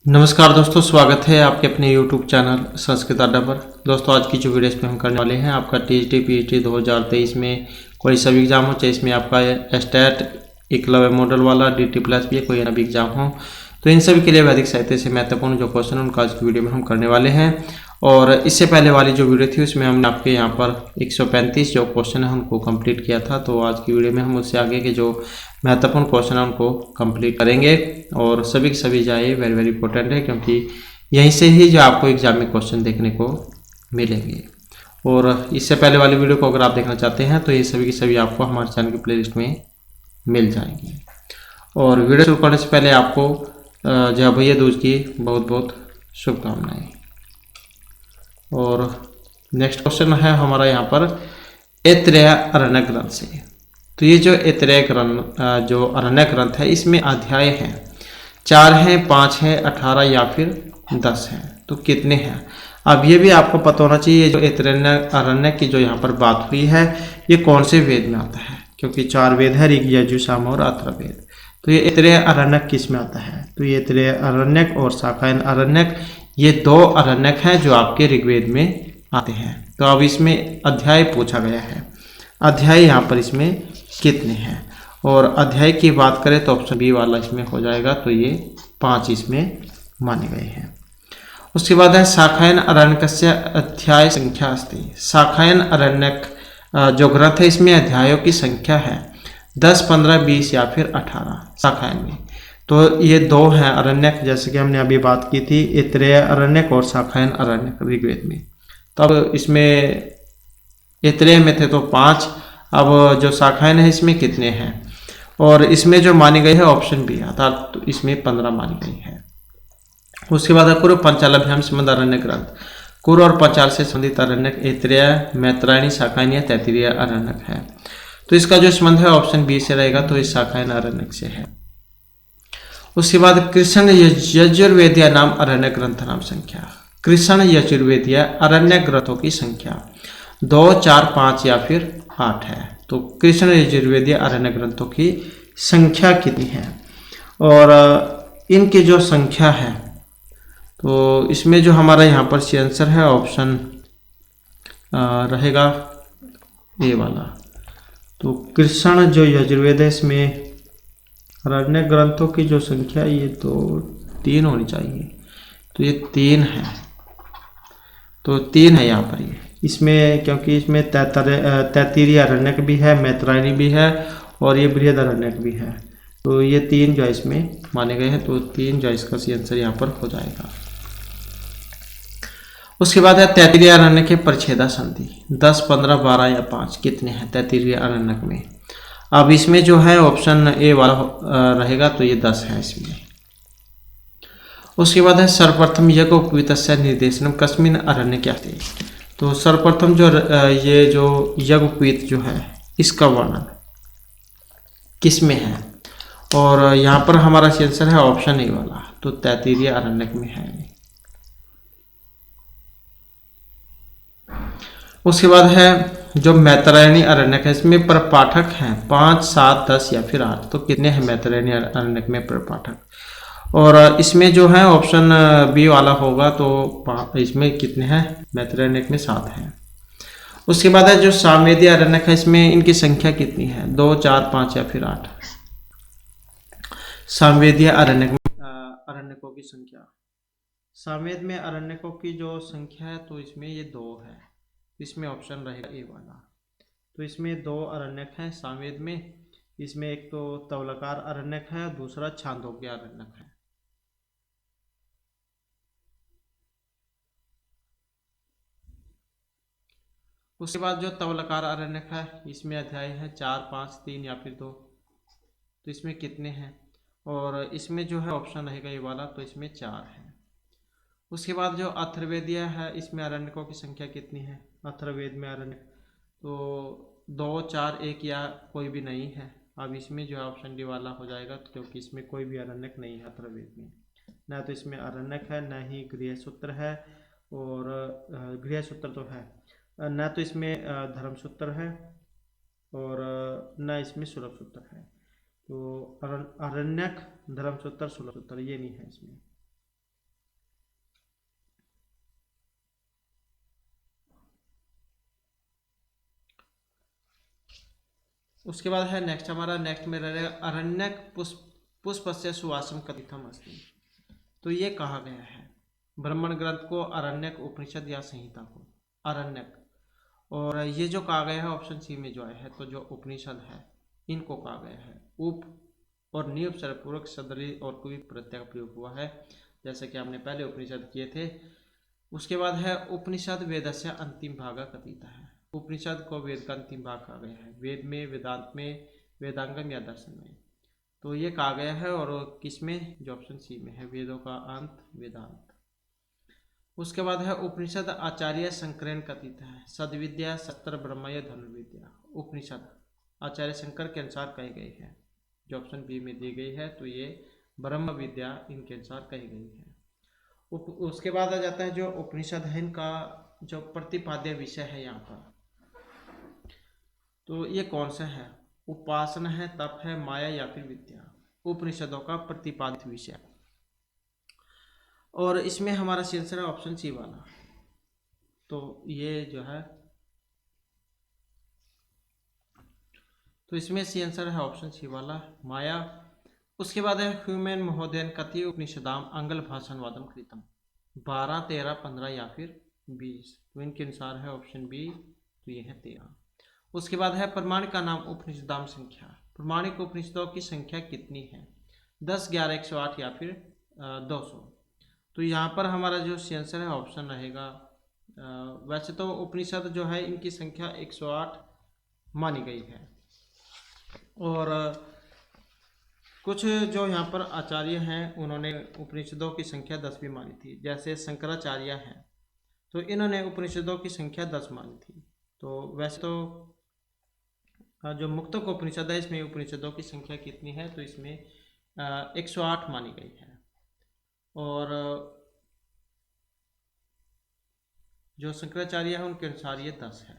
नमस्कार दोस्तों, स्वागत है आपके अपने YouTube चैनल संस्कृत अड्डा पर। दोस्तों आज की जो वीडियो इसमें हम करने वाले हैं, आपका टीजीटी पीजीटी 2023 में कोई सा भी एग्जाम हो, चाहे इसमें आपका स्टेट एकलव्य मॉडल वाला DT प्लस भी कोई ना भी एग्जाम हो, तो इन सभी के लिए वैदिक साहित्य से महत्वपूर्ण जो क्वेश्चन है उनका आज की वीडियो में हम करने वाले हैं। और इससे पहले वाली जो वीडियो थी उसमें हमने आपके यहाँ पर 135 जो क्वेश्चन है उनको कंप्लीट किया था, तो आज की वीडियो में हम उससे आगे के जो महत्वपूर्ण क्वेश्चन है उनको कंप्लीट करेंगे। और सभी के सभी जो है वेरी वेरी इंपॉर्टेंट है, क्योंकि यहीं से ही जो आपको एग्जाम में क्वेश्चन देखने को मिलेंगे। और इससे पहले वाली वीडियो को अगर आप देखना चाहते हैं तो ये सभी की सभी आपको हमारे चैनल की प्लेलिस्ट में मिल जाएंगी। और वीडियो शुरू करने से पहले आपको जय भैया दूज की बहुत बहुत शुभकामनाएं। और नेक्स्ट क्वेश्चन है हमारा यहाँ पर ऐत्रेय अरण्य ग्रंथ से। तो ये जो ऐत्रेय ग्रंथ जो अरण्य ग्रंथ है, इसमें अध्याय हैं 4 हैं, 5 हैं, 18 या फिर 10 हैं। तो कितने हैं अब ये भी आपको पता होना चाहिए। जो ऐत्रेय अरण्य की जो यहाँ पर बात हुई है, ये कौन से वेद में आता है, क्योंकि 4 वेद है, ऋग यजुः साम और अथर्ववेद। तो ये ऐत्रेय अरण्यक किस में आता है? तो ये ऐत्रेय अरण्यक और शाखायन अरण्यक, ये 2 अरण्यक हैं जो आपके ऋग्वेद में आते हैं। तो अब इसमें अध्याय पूछा गया है, अध्याय यहाँ पर इसमें कितने हैं? और अध्याय की बात करें तो ऑप्शन बी वाला इसमें हो जाएगा, तो ये 5 इसमें माने गए हैं। उसके बाद है शाखायन अरण्यकस्य अध्याय संख्या अस्ति। शाखायन अरण्यक जो ग्रंथ है, इसमें अध्यायों की संख्या है 10, 15, 20 या फिर 18 शाखायन में। तो ये 2 हैं अरण्यक, जैसे कि हमने अभी बात की थी, ऐत्रेय अरण्यक और शाखायन अरण्यक ऋग्वेद में। तो अब इसमें ऐत्रेय में थे तो 5, अब जो शाखायन है इसमें कितने हैं? और इसमें जो मानी गई है ऑप्शन बी, अर्थात तो इसमें 15 मानी गई है। उसके बाद है कुरु पंचालभ्याम संबंध अरण्य ग्रंथ। कुरु और पंचाल से संबंधित अरण्यक ऐत्रेय, मैत्रायणी, शाखायन या तैत्तिरीय अरण्यक है। तो इसका जो संबंध है ऑप्शन बी से रहेगा, तो इस शाखायन अरण्यक से है। उसके बाद कृष्ण यजुर्वेदीय नाम अरण्य ग्रंथ नाम संख्या। कृष्ण यजुर्वेदीय अरण्य ग्रंथों की संख्या 2, 4, 5 या फिर 8 है। तो कृष्ण यजुर्वेदीय अरण्य ग्रंथों की संख्या कितनी है? और इनकी जो संख्या है, तो इसमें जो हमारा यहाँ पर सी आंसर है ऑप्शन रहेगा ए वाला। तो कृष्ण जो यजुर्वेद है, इसमें अरण्य ग्रंथों की जो संख्या ये तो 3 होनी चाहिए, तो ये 3 है। तो 3 है यहाँ पर ये इसमें, क्योंकि इसमें तैत्तिरीय अरण्यक भी है, मैत्रायणी भी है और ये बृहद अरण्यक भी है। तो ये 3 जो इसमें माने गए हैं, तो 3 जो इसका सी आंसर यहाँ पर हो जाएगा। उसके बाद है तैत्तिरीय अरण्यक के परिच्छेदा संधि 10, 15, 12 या 5 कितने हैं तैत्तिरीय अरण्यक में? अब इसमें जो है ऑप्शन ए वाला रहेगा, तो ये 10 है इसमें। उसके बाद है सर्वप्रथम यज्ञोपवीतस्य निर्देशनम कस्मिन् अरण्यके अस्ति। तो सर्वप्रथम जो ये जो यज्ञोपवीत जो है, इसका वर्णन किस में है? और यहाँ पर हमारा आंसर है ऑप्शन ए वाला, तो तैत्तिरीय अरण्यक में है। उसके बाद है जो मैत्रायणी अरण्यक है, इसमें प्रपाठक हैं 5, 7, 10 या फिर 8। तो कितने हैं मैत्रायणी अरण्यक में प्रपाठक? और इसमें जो है ऑप्शन बी वाला होगा, तो इसमें कितने हैं मैत्रायणिक में? 7 हैं। उसके बाद है जो सामवेदीय अरण्यक है, इसमें इनकी संख्या कितनी है? 2, 4, 5 या फिर 8। सामवेदीय अरण्यक अरण्यकों की संख्या, सामवेद में अरण्यकों की जो संख्या है, तो इसमें ये 2 है। इसमें ऑप्शन रहेगा ए वाला। तो इसमें 2 अरण्यक हैं सामवेद में। इसमें एक तो तवलकार अरण्यक है, दूसरा छांदोग्य अरण्यक है। उसके बाद जो तवलकार अरण्यक है, इसमें अध्याय है 4, 5, 3 या फिर 2। तो इसमें कितने हैं? और इसमें जो है ऑप्शन रहेगा ये वाला, तो इसमें 4 है। उसके बाद जो अथर्ववेदीय है, इसमें अरण्यकों की संख्या कितनी है? अथर्ववेद में अरण्यक तो 2, 4, 1 या कोई भी नहीं है। अब इसमें जो है ऑप्शन डी वाला हो जाएगा, क्योंकि इसमें कोई भी अरण्यक नहीं है अथर्ववेद में। ना तो इसमें अरण्यक है, ना ही गृहसूत्र है। और गृहसूत्र तो है, ना तो इसमें धर्मसूत्र है और न इसमें सुलभ सूत्र है। तो अरण्यक, धर्मसूत्र, सुलभ सूत्र ये नहीं है इसमें। उसके बाद है नेक्स्ट हमारा, नेक्स्ट में रहेगा अरण्यक पुष्पस्य सुवासम कथितम अस्ति। तो ये कहा गया है ब्राह्मण ग्रंथ को, अरण्यक उपनिषद या संहिता को, अरण्यक। और ये जो कहा गया है ऑप्शन सी में जो आया है, तो जो उपनिषद है इनको कहा गया है। उप और निउपसर्ग पूर्वक सदरी और कोई प्रत्यय का प्रयोग हुआ है, जैसे कि हमने पहले उपनिषद किए थे। उसके बाद है उपनिषद वेदस्य अंतिम भाग कथित है। उपनिषद को वेद का अंतिम भाग कहा गया है, वेद में, वेदांत में, वेदांगम या दर्शन में। तो ये कहा गया है और किसमें, जो ऑप्शन सी में है, वेदों का अंत वेदांत। उसके बाद है उपनिषद आचार्य शंकरेण कथित है। सद्विद्या शस्त्र ब्रह्मय धनुर्विद्या। उपनिषद आचार्य शंकर के अनुसार कही गई है, जो ऑप्शन बी में दी गई है, तो ये ब्रह्म विद्या इनके अनुसार कही गई है। उसके बाद आ जाता है जो उपनिषद है, इनका जो प्रतिपाद्य विषय है यहाँ पर, तो ये कौन सा है, उपासना है, तप है, माया या फिर विद्या। उपनिषदों का प्रतिपादित विषय। और इसमें हमारा आंसर है ऑप्शन सी वाला, तो ये जो है, तो इसमें सी आंसर है ऑप्शन सी वाला, माया। उसके बाद है ह्यूमेन महोदयन कति उपनिषदाम अंगल भाषण वादम कृतम। 12, 13, 15 या फिर 20। तो इनके अनुसार है ऑप्शन बी, तो ये है 13। उसके बाद है प्रमाणिक का नाम उपनिषदाम संख्या। प्रमाणिक उपनिषदों की संख्या कितनी है, 10, 11, 108 या फिर 200। तो यहाँ पर हमारा जो आंसर है ऑप्शन रहेगा, वैसे तो उपनिषद जो है इनकी संख्या 108 मानी गई है। और कुछ जो यहाँ पर आचार्य हैं उन्होंने उपनिषदों की संख्या 10 भी मानी थी, जैसे शंकराचार्य हैं, तो इन्होंने उपनिषदों की संख्या 10 मानी थी। तो वैसे तो जो मुक्तक उपनिषद है इसमें उपनिषदों की संख्या कितनी है, तो इसमें 108 मानी गई है। और जो शंकराचार्य है उनके अनुसार ये 10 है।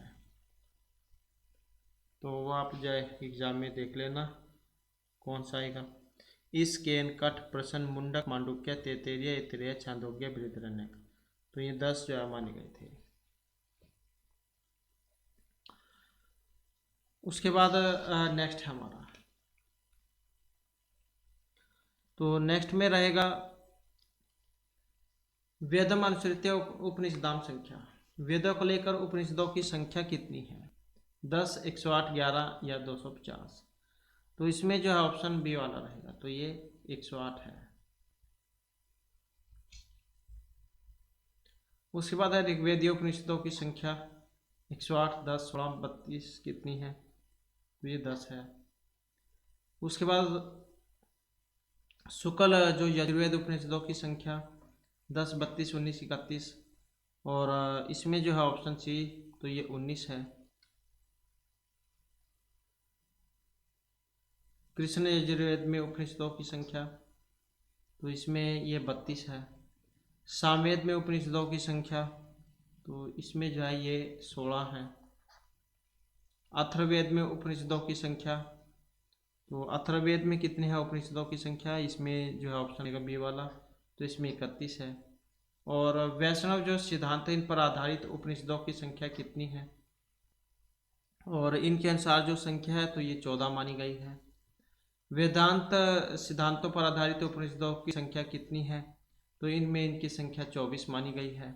तो वो आप जो एग्जाम में देख लेना कौन सा आएगा। इस केन कठ प्रसन मुंडक मांडुक्य तेतेरिया इतरिया छांदोग्य बृहदारण्यक। तो ये 10 जो है माने गए थे। उसके बाद नेक्स्ट है हमारा, तो नेक्स्ट में रहेगा वेदम अनुसृत उपनिषदाम संख्या। वेदों को लेकर उपनिषदों की संख्या कितनी है, 10, 108, 11 या 250। तो इसमें जो है ऑप्शन बी वाला रहेगा, तो ये 108 है। उसके बाद है ऋग्वेदीय उपनिषदों की संख्या 108, 10, 16, 32 कितनी है, तो ये 10 है। उसके बाद शुक्ल जो यजुर्वेद उपनिषदों की संख्या 10, 32, 19, 31। और इसमें जो है ऑप्शन सी, तो ये 19 है। कृष्ण यजुर्वेद में उपनिषदों की संख्या, तो इसमें ये 32 है। सामवेद में उपनिषदों की संख्या, तो इसमें जो है ये 16 है। अथर्ववेद में उपनिषदों की संख्या, तो अथर्ववेद में कितने हैं उपनिषदों की संख्या, इसमें जो है ऑप्शन है बी वाला, तो इसमें 31 है। और वैष्णव जो सिद्धांत है इन पर आधारित उपनिषदों की संख्या कितनी है, और इनके अनुसार जो संख्या है तो ये 14 मानी गई है। वेदांत सिद्धांतों पर आधारित उपनिषदों की संख्या कितनी है, तो इनमें इनकी संख्या 24 मानी गई है।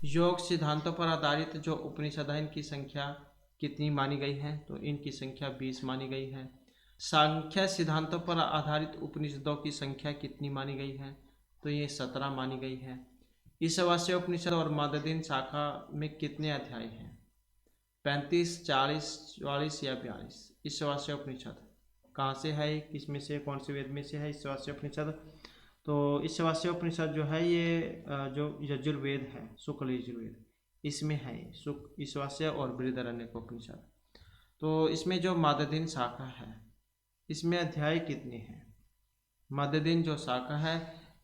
योग सिद्धांतों पर आधारित जो उपनिषद है इनकी संख्या कितनी मानी गई है, तो इनकी संख्या 20 मानी गई है। सांख्य सिद्धांतों पर आधारित उपनिषदों की संख्या कितनी मानी गई है, तो ये 17 मानी गई है। ईशावास्य उपनिषद और माददीन शाखा में कितने अध्याय हैं, 35, 40, 44 या 42। ईशावास्य उपनिषद कहाँ से है, किस में से, कौन से वेद में से है ईशावास्य उपनिषद, तो ईशावास्य उपनिषद जो है ये जो यजुर्वेद है, शुक्ल यजुर्वेद, इसमें है ईशावास्य और बृहदारण्यक उपनिषद। तो इसमें जो माददीन शाखा है इसमें अध्याय कितने हैं, माददीन जो शाखा है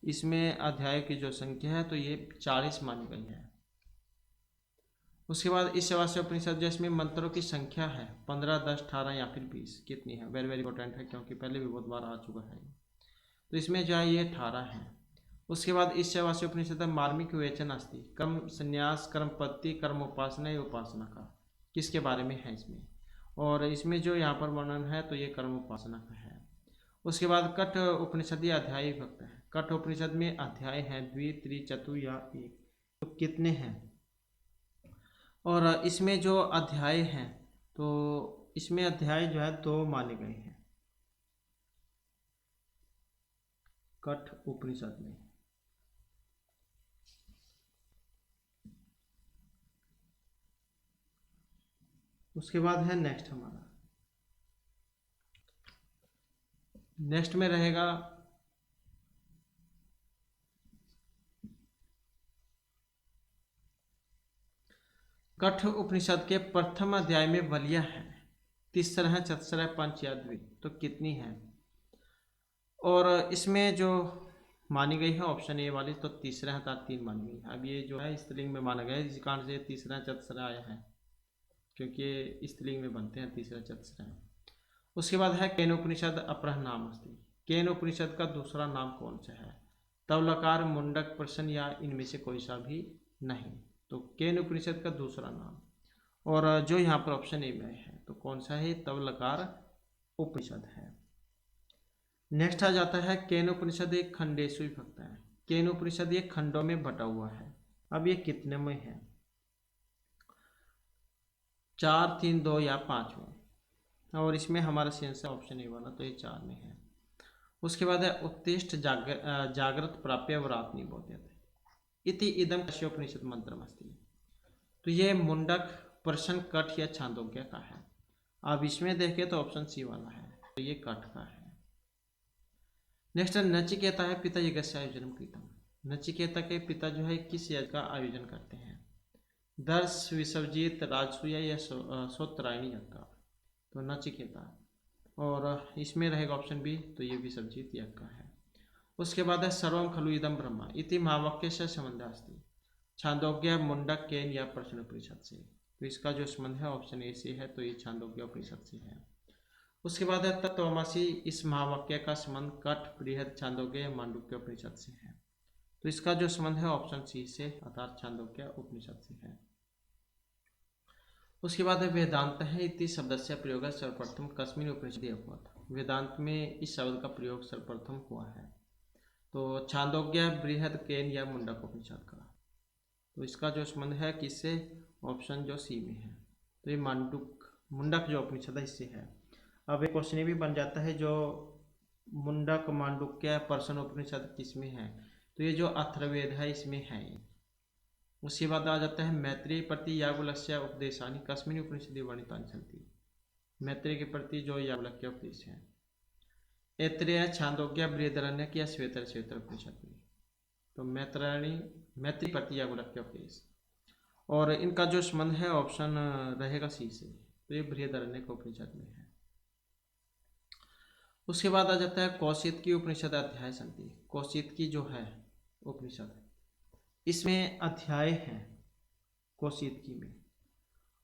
इसमें अध्याय की जो संख्या है तो ये 40 मानी गई है। उसके बाद ईशावास्य उपनिषद जिसमें मंत्रों की संख्या है 15, 10, 18 या फिर 20 कितनी है, वेरी वेरी इंपॉर्टेंट है क्योंकि पहले भी बहुत बार आ चुका है। तो इसमें जो है ये 18 है। उसके बाद ईशावास्य उपनिषद मार्मिक विवेचन अस्ति, कर्म संन्यास, कर्म पत्ति, कर्म उपासना या उपासना का, किसके बारे में है इसमें, और इसमें जो यहाँ पर वर्णन है तो ये कर्म उपासना का है। उसके बाद कठ उपनिषद अध्याय विभक्त है। कठ उपनिषद में अध्याय हैं द्वि, त्रि, चतु या एक, तो कितने हैं? और इसमें जो अध्याय हैं तो इसमें अध्याय जो है 2 माने गए हैं कठ उपनिषद में। उसके बाद है नेक्स्ट हमारा, नेक्स्ट में रहेगा कठ उपनिषद के प्रथम अध्याय में बलिया है, तीसरा है, चतुस्र है, पंच या द्वि, तो कितनी है? और इसमें जो मानी गई है ऑप्शन ए वाली तो तीसरा है, अर्थात 3 मानी गई है। अब ये जो है स्त्रीलिंग में माना गया है, इसी कारण से तीसरा चतुस्र आया है, क्योंकि ये स्त्रीलिंग में बनते हैं तीसरा चतुस्र। उसके बाद है केनोपनिषद अपरह नाम अस्ति। केनोपनिषद का दूसरा नाम कौन सा है? तवलकार, मुंडक, प्रश्न या इनमें से कोई सा भी नहीं। तो केनोपनिषद का दूसरा नाम, और जो यहाँ पर ऑप्शन ए में है तो कौन सा है? तवलकार उपनिषद है। नेक्स्ट आ जाता है केनोपनिषद एक खंडेषु विभक्त है। केनोपनिषद एक खंडों में बटा हुआ है। अब ये कितने में है? 4, 3, 2 या 5 में, और इसमें हमारा सेंसर ऑप्शन ए वाला तो ये 4 में है। उसके बाद है उत्तिष्ठ जागृत प्राप्य व्रात निबोध्यते इति इदम कश्योपनिषद मंत्रमस्ति। तो ये मुंडक, प्रश्न, कठ या छांदोग्य का है। अब इसमें देखें तो ऑप्शन सी वाला है, तो ये कठ का है। नेक्स्ट नचिकेता है पिता यज्ञस्य आयोजन कृतम। नचिकेता के पिता जो है किस यज्ञ का आयोजन करते हैं? दर्श, विसर्जित, राजसूया या सोत्रायणी यज्ञ का, तो नचिकेता। और इसमें रहेगा ऑप्शन बी, तो ये विसर्जित यज्ञ का है। उसके बाद है सर्वम खलु इदम ब्रह्म इति महावाक्य से संबंध अस्ति। छांदोग्य, मुंडक, केन या प्रश्न उपनिषद से, तो इसका जो संबंध है ऑप्शन ए से है, तो ये छांदोग्य उपनिषद से है। उसके बाद है तत्वमसि, इस महावाक्य का संबंध कठ, बृहद, छांदोग्य या मांडुक्य उपनिषद से है, तो इसका जो संबंध है ऑप्शन सी से, अर्थात छांदोग्य उपनिषद से है। उसके बाद है वेदांत है इति शब्द से प्रयोग सर्वप्रथम कस्मिन् उपनिषदि अभवत्। वेदांत में इस शब्द का प्रयोग सर्वप्रथम हुआ है, तो छांदोग्य, बृहद, केन या मुंडक उपनिषद का, तो इसका जो संबंध है किससे? ऑप्शन जो सी में है, तो ये मुंडक जो उपनिषद है इससे है। अब एक क्वेश्चन भी बन जाता है, जो मुंडक, मांडुक्य, प्रश्न उपनिषद किसमें है? तो ये जो अथर्ववेद है इसमें है। उसके बाद आ जाता है मैत्रेय प्रति याज्ञवल्क्य उपदेशानि कस्मिन् उपनिषदि वर्णितानि सन्ति। मैत्रेय के प्रति जो याज्ञवल्क्य उपदेश है, ऐत्रेय, छांदोग्य, बृहदारण्यक या श्वेतर उपनिषद में, तो मैत्रेय प्रति याज्ञवल्क्य उपदेश, और इनका जो संबंध है ऑप्शन रहेगा सी से, तो ये बृहदारण्यक उपनिषद में है। उसके बाद आ जाता है कौशिक की उपनिषद अध्याय सन्ति। कौशिक की जो है उपनिषद, इसमें अध्याय हैं कौशिक की में।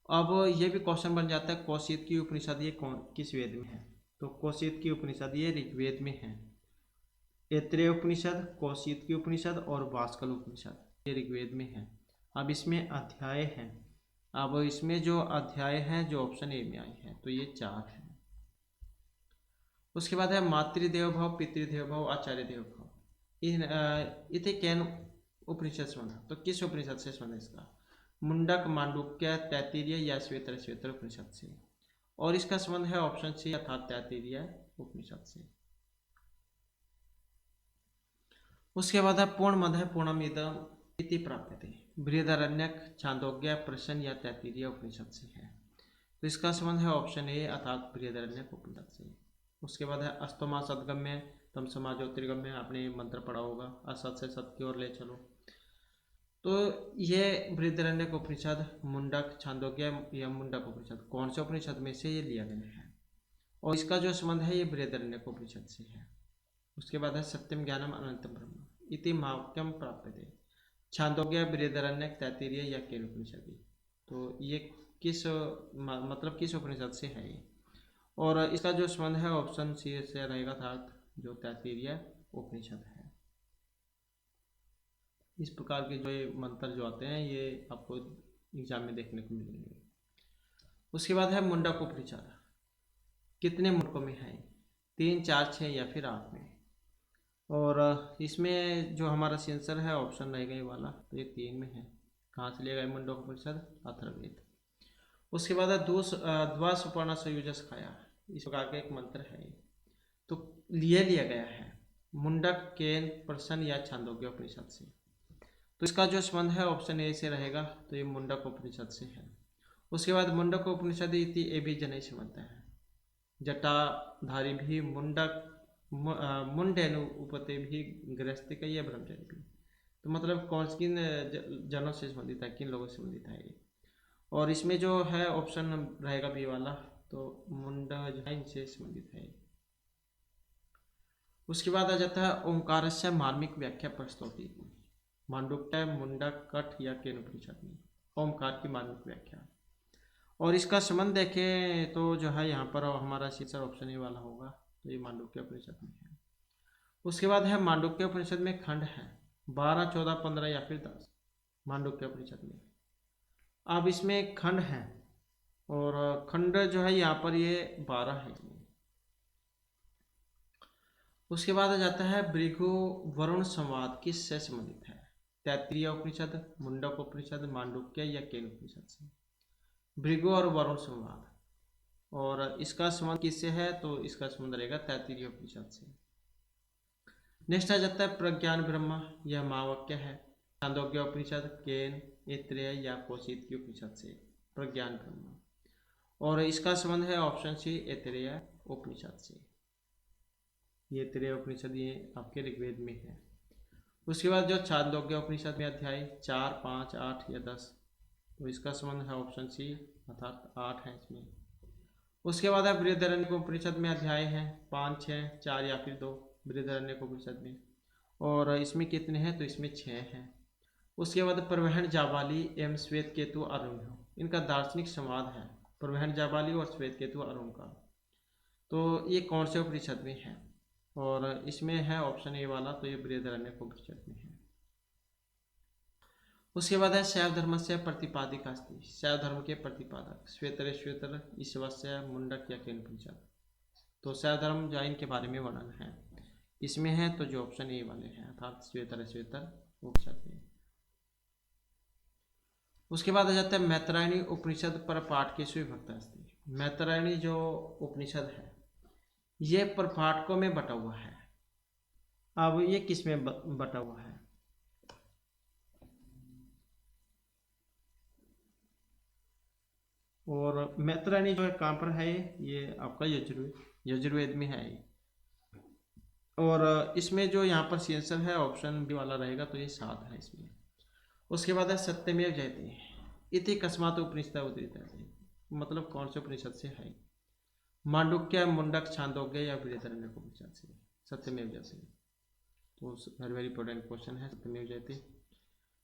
अब ये भी क्वेश्चन बन जाता है कौशिक की उपनिषद ये किस वेद में है? तो कौशिक की उपनिषद ये ऋग्वेद में है। ऐत्रेय उपनिषद, कौशिक की उपनिषद और वास्कल उपनिषद ये ऋग्वेद में है। अब इसमें अध्याय हैं। अब इसमें जो अध्याय हैं जो ऑप्शन ए में आए हैं, तो ये 4 हैं। उसके बाद है मातृदेव भव, पितृदेव भव, आचार्य देव भव। इथे कैन उपनिषद संबंध, तो किस उपनिषद से संबंध इसका? मुंडक, मांडुक्य, तैत्तिरीय या श्वेतर उपनिषद से, और इसका संबंध है ऑप्शन सी, अर्थात तैत्तिरीय उपनिषद से। उसके बाद है पूर्णमदः पूर्णमिदम् इति प्राप्यते। बृहदारण्यक, छांदोग्य, प्रश्न या तैत्तिरीय उपनिषद से है, तो इसका संबंध है ऑप्शन ए, अर्थात बृहदारण्यक उपनिषद से। उसके बाद है अस्तमा सदगम्य, तमसमा ज्योतिर्गम्य, आपने मंत्र पढ़ा होगा, असत से सत्य की ओर ले चलो। तो ये बृहदारण्यक उपनिषद, मुंडक, छांदोग्य या मुंडक उपनिषद कौन से उपनिषद में से ये लिया गया है, और इसका जो संबंध है ये बृहदारण्यक उपनिषद से है। उसके बाद है सत्यम ज्ञानम अनंतम ब्रह्म इति महावाक्यम प्राप्यते। छांदोग्य, बृहदारण्यक, तैत्तिरीय या केन उपनिषद, तो ये किस मतलब किस उपनिषद से है ये, और इसका जो संबंध है ऑप्शन सी से रहेगा, अर्थात जो तैत्तिरीय उपनिषद है। इस प्रकार के जो ये मंत्र जो आते हैं ये आपको एग्जाम में देखने को मिलेंगे। उसके बाद है मुंडक उपनिषद, कितने मुंडकों में है? 3, 4, 6 या फिर 8 में। और इसमें जो हमारा आंसर है ऑप्शन रहेगा ये वाला, तो ये 3 में है। कहाँ से लिया गया मुंडक उपनिषद? अथर्ववेद। उसके बाद है द्वा सुपर्णा सयुजस खाया, इस प्रकार का एक मंत्र है, तो लिए लिया गया है मुंडक, केन, प्रश्न या छांदोग्य उपनिषद से। तो इसका जो संबंध है ऑप्शन ए से रहेगा, तो ये मुंडक उपनिषद से है। उसके बाद मुंडक उपनिषद इति ए भी जनै संबंध है, जटाधारी भी मुंडक मुंडेनु उपते भी गृहस्थिक या ब्रह्मचारी भी। तो मतलब कौन किन जनों से संबंधित है, किन लोगों से संबंधित है ये। और इसमें जो है ऑप्शन रहेगा बी वाला, तो मुंडा जो है इनसे संबंधित है। उसके बाद आ जाता है ओंकार से मार्मिक व्याख्या प्रस्तुति, मांडुक्य, मुंडक, कठ या केन उपनिषद में ओंकार की मार्मिक व्याख्या। और इसका संबंध देखें तो जो है यहाँ पर हमारा शीर्षक ऑप्शन ए वाला होगा, तो ये मांडुक्य उपनिषद में है। उसके बाद है मांडुक्य उपनिषद में खंड है 12, 14, 15 या फिर 10 मांडुक्य उपनिषद में। अब इसमें खंड है और खंड जो है यहाँ पर ये 12 है इसमें। उसके बाद आ जाता है भृगु वरुण संवाद, किससे संबंधित है? तैत्तिरीय उपनिषद, मुंडक उपनिषद, मांडुक्य या केन उपनिषद से। भृगु और वरुण संवाद, और इसका संबंध किससे है? तो इसका संबंध रहेगा तैत्तिरीय उपनिषद से। नेक्स्ट आ जाता है प्रज्ञान ब्रह्म, यह मावक्य है, छांदोग्य उपनिषद, केन, ऐत्रेय या कौशिक की उपनिषद से प्रज्ञान ब्रह्म। और इसका संबंध है ऑप्शन सी ऐत्रेय उपनिषद से। ये ऐत्रेय उपनिषद ये आपके ऋग्वेद में है। उसके बाद जो छांदोग्य उपनिषद में अध्याय 4, 5, 8 या 10, तो इसका संबंध है ऑप्शन सी अर्थात 8 है इसमें। उसके बाद है बृहदारण्यक उपनिषद में अध्याय है 5, 6, 4 या फिर 2 बृहदारण्यक उपनिषद में, और इसमें कितने हैं? तो इसमें 6 हैं। उसके बाद प्रवहन जाबाली एवं श्वेत केतु अरुण, इनका दार्शनिक संवाद है, प्रवहन जाबाली और श्वेत केतु अरुण का। तो ये कौन से उपनिषद में है? और इसमें है ऑप्शन ए वाला, तो ये बृहदारण्यक उपनिषद में है। उसके बाद है शैव धर्म से प्रतिपादिक अस्ति, शैव धर्म के प्रतिपादक श्वेतर ईश्वस्य, मुंडक या केन उपनिषद। तो शैव धर्म जो इनके बारे में वर्णन है इसमें है, तो जो ऑप्शन ए वाले हैं अर्थात श्वेतर उपनिषद में। उसके बाद आ जाता है मैत्रायणी उपनिषद पर पाठ के विभक्त अस्ति। मैत्रायणी जो उपनिषद है ये प्रपाठकों में बटा हुआ है। अब ये किस में बटा हुआ है? और मैत्रायणी जो है कहाँ पर है? ये आपका यजुर्वेद में है ये। और इसमें जो यहाँ पर आंसर है ऑप्शन बी वाला रहेगा, तो ये 7 है इसमें। उसके बाद है सत्यमेव जयते इति कस्मात् उपनिषद उद्धृत है, मतलब कौन से उपनिषद से है? मांडुक्य, मुंडक, छांदोग्य या बृहदारण्यक उपनिषद से सत्यमेव जयते। तो वेरी वेरी इंपॉर्टेंट क्वेश्चन है सत्यमेव जयते।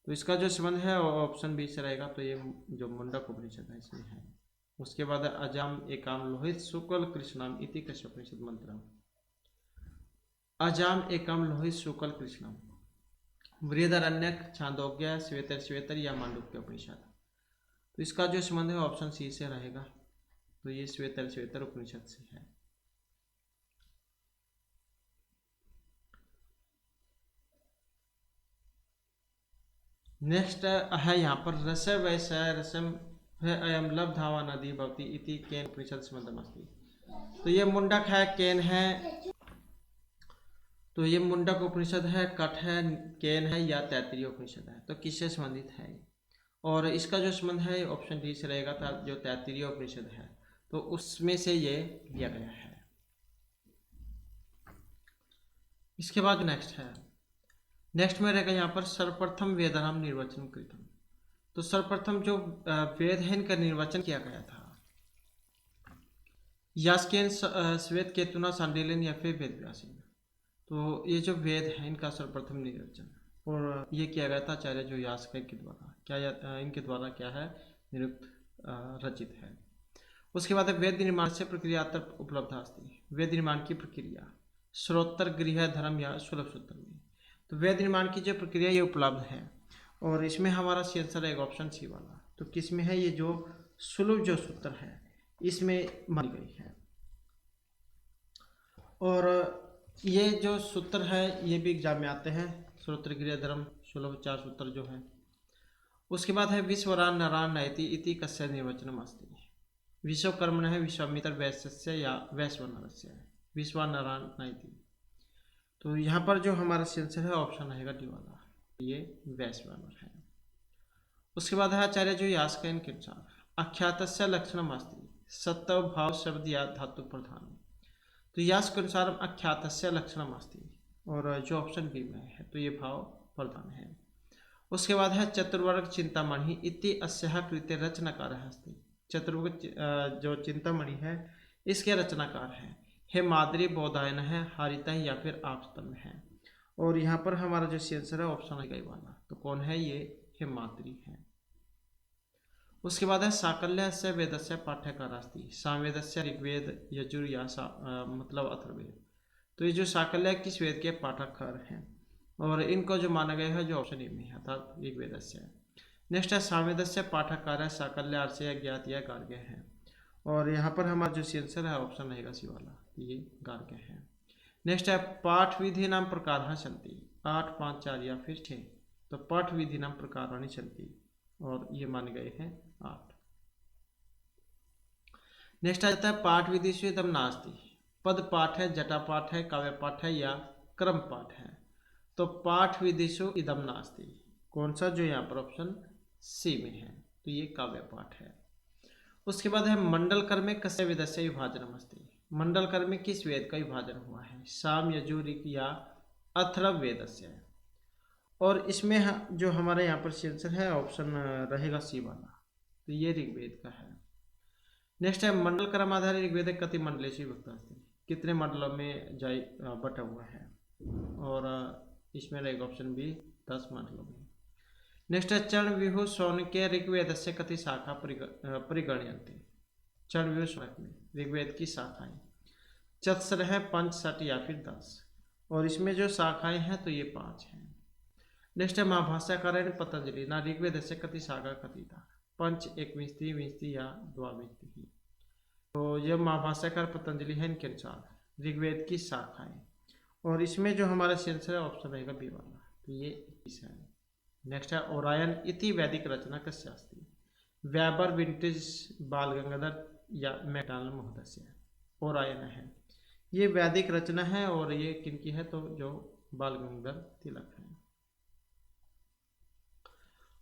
तो इसका जो संबंध है ऑप्शन बी से रहेगा, तो ये जो मुंडक उपनिषद है इसमें है। उसके बाद अजाम एकाम लोहित शुक्ल कृष्णम इति कस्य उपनिषद मंत्र, अजाम एकम लोहित शुक्ल कृष्णम, बृहदारण्यक, छांदोग्य, श्वेतर या मांडुक्य उपनिषद। तो इसका जो संबंध है ऑप्शन सी से रहेगा, तो ये श्वेतर उपनिषद से है। नेक्स्ट है यहाँ पर रस वैसा रसम अयम लव धावा नदी भवती इति केन उपनिषद संबंधमस्ति। तो ये मुंडक है, केन है, तो ये मुंडक उपनिषद है, कठ है, केन है या तैत्तिरीय उपनिषद है। तो किससे संबंधित है? और इसका जो संबंध है ऑप्शन डी से रहेगा, था जो तैत्तिरीय उपनिषद है तो उसमें से ये लिया गया है। इसके बाद नेक्स्ट में रहेगा यहाँ पर सर्वप्रथम वेदानाम निर्वचन कृतम। तो सर्वप्रथम जो वेद है इनका निर्वचन किया गया था यास्केन, श्वेत केतुना, सांडिल्यन या फिर वेद व्यासेन। तो ये जो वेद है इनका सर्वप्रथम निर्वचन और ये किया गया था आचार्य जो यास्क के द्वारा, इनके द्वारा क्या है निरुक्त रचित है। उसके बाद वेद निर्माण से प्रक्रिया तक उपलब्ध अस्ति, वेद निर्माण की प्रक्रिया श्रोत्र गृह धर्म या सुलभ सूत्र में। तो वेद निर्माण की जो प्रक्रिया ये उपलब्ध है और इसमें हमारा आंसर एक ऑप्शन सी वाला। तो किस में है? ये जो सुलभ जो सूत्र है इसमें मानी गई है। और ये जो सूत्र है ये भी एग्जाम में आते हैं, श्रोत्र क्रिया धर्म सुलभ 4 सूत्र जो है। उसके बाद है विश्वरान नारायण नयति इति कस्य निर्वचनम अस्ति। विश्वकर्मण है विश्वामित्र वैश्यस्य या वैश्वनरस्य है, विश्वानारायण नयति। तो यहाँ पर जो हमारा आंसर है ऑप्शन रहेगा डी वाला, ये वैश्वानर है। उसके बाद है आचार्य जो यास्कयन के अनुसार आख्यातस्य लक्षणम अस्ति सत्व भाव शब्द या धातु प्रधान। तो यास के अनुसार आख्यातस्य लक्षणम अस्ति, और जो ऑप्शन बी में है तो ये भाव प्रधान है। उसके बाद है चतुर्वर्ग चिंतामणि इति अस्याः कृते रचनाकार अस्ति। चतुर्वर्ग जो चिंतामणि है इसके रचनाकार है हेमाद्रि बोधायन है, हारिता या फिर आपस्तम्भ है। और यहाँ पर हमारा जो आंसर है ऑप्शन है वाला, तो कौन है ये हेमाद्रि है। उसके बाद है साकल्यस्य वेदस्य पाठ्यकार अस्ति। सामवेदस्य ऋग्वेद यजुर या मतलब अथर्ववेद। तो ये जो साकल्य किस वेद के पाठ्यकार हैं, और इनको जो माना गया है जो ऑप्शन ए में है अर्थात ऋग्वेदस्य है। नेक्स्ट है सामवेदस्य पाठ्यकार है साकल्य आर्षय ज्ञात या गार्ग्य है। और यहाँ पर हमारा जो आंसर है ऑप्शन रहेगा सी वाला, ये गार्ग्य है। नेक्स्ट है पाठ विधि नाम प्रकार सन्ति 8, 5, 4 या फिर 6। तो पाठ विधि नाम प्रकार सन्ति, और ये माने गए हैं 8। नेक्स्ट आ जाता है पाठ विधि से इदम नास्ति। पद पाठ है, जटा पाठ है, काव्य पाठ है या क्रम पाठ है। तो पाठ विधिषु इदम नास्ति, कौन सा जो यहाँ पर ऑप्शन सी में है, तो ये काव्य पाठ है। उसके बाद है मंडल कर में कस्य वेदस्य विभाजनम अस्ति। मंडल कर में किस वेद का विभाजन हुआ है, साम यजुर ऋक या अथर्व वेदस्य। और इसमें जो हमारे यहाँ पर आंसर है ऑप्शन रहेगा सी वाला, तो ये ऋग्वेद का है। नेक्स्ट है मंडल क्रम आधारित ऋग्वेद कति मंडलेषु विभक्त अस्ति। कितने मंडलों में जाई बटा हुआ है, और इसमें रहेगा ऑप्शन बी 10 मंडलों में। नेक्स्ट है चरण विहु सौन के ऋग्वेद से कति शाखा परिगण्यन्ते। चरण विहु सौन में ऋग्वेद की शाखाएं चतस्र है, 5, 7 या फिर 10। और इसमें जो शाखाएं हैं तो ये 5 हैं। नेक्स्ट है महाभाष्यकार पतंजलि ना ऋग्वेद से कति शाखा कथिता। 5, 1, 20 या 2 तो ये महाभाष्यकार पतंजलि है इनके अनुसार ऋग्वेद की शाखाएं। और इसमें जो हमारा आंसर है ऑप्शन रहेगा बी वाला, तो ये 21 है। नेक्स्ट है ओरायन इति वैदिक रचना कस्य अस्ति। वैबर विंटेज बाल गंगाधर या मैकडॉनल्ड महोदय। ओरायन है ये वैदिक रचना है, और ये किनकी है तो जो बाल गंगाधर तिलक है।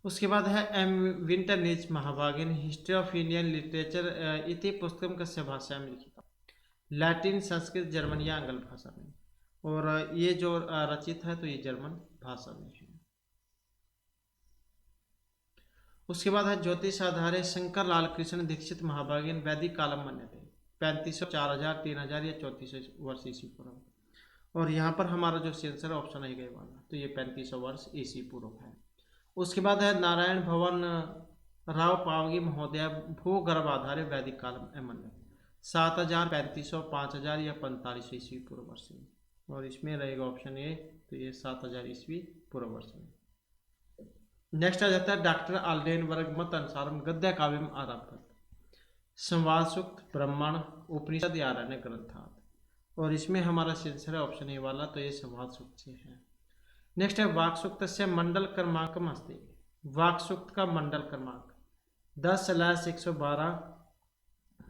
उसके बाद है एम विंटरनिज महाभागिन हिस्ट्री ऑफ इंडियन लिटरेचर इति पुस्तकम कस्य भाषा में लिखिता। लैटिन, संस्कृत, जर्मन या आंग्ल भाषा में। और ये जो रचित है तो ये जर्मन भाषा में है। उसके बाद है ज्योतिष आधारे शंकर लाल कृष्ण दीक्षित महाभागिन वैदिक कालम मन्यते। 3500, 4000, 3000 या 3400 वर्ष ईसी पूर्व। और यहाँ पर हमारा जो आंसर ऑप्शन है गए वाला, तो ये 3500 वर्ष ईसी पूर्व है। उसके बाद है नारायण भवन राव पावगी महोदय भूगर्भ आधारे वैदिक कालम मन्यते। 7000, 3500, 5000 या 4500 ईस्वी पूर्व वर्ष में। और इसमें रहेगा ऑप्शन ए, तो ये 7000 ईस्वी पूर्व वर्ष में। नेक्स्ट आ जाता है डॉक्टर आल्डेन वर्ग मत अनुसार गद्य काव्यम आरब्ध। संवाद सूक्त, ब्राह्मण, उपनिषद या आरण्य ग्रंथात। और इसमें हमारा आंसर है ऑप्शन ए वाला, तो ये संवाद सूक्त से है। नेक्स्ट है वाक सूक्त से मंडल क्रमांकम अस्ति। वाक सूक्त का मंडल क्रमांक 10, 112,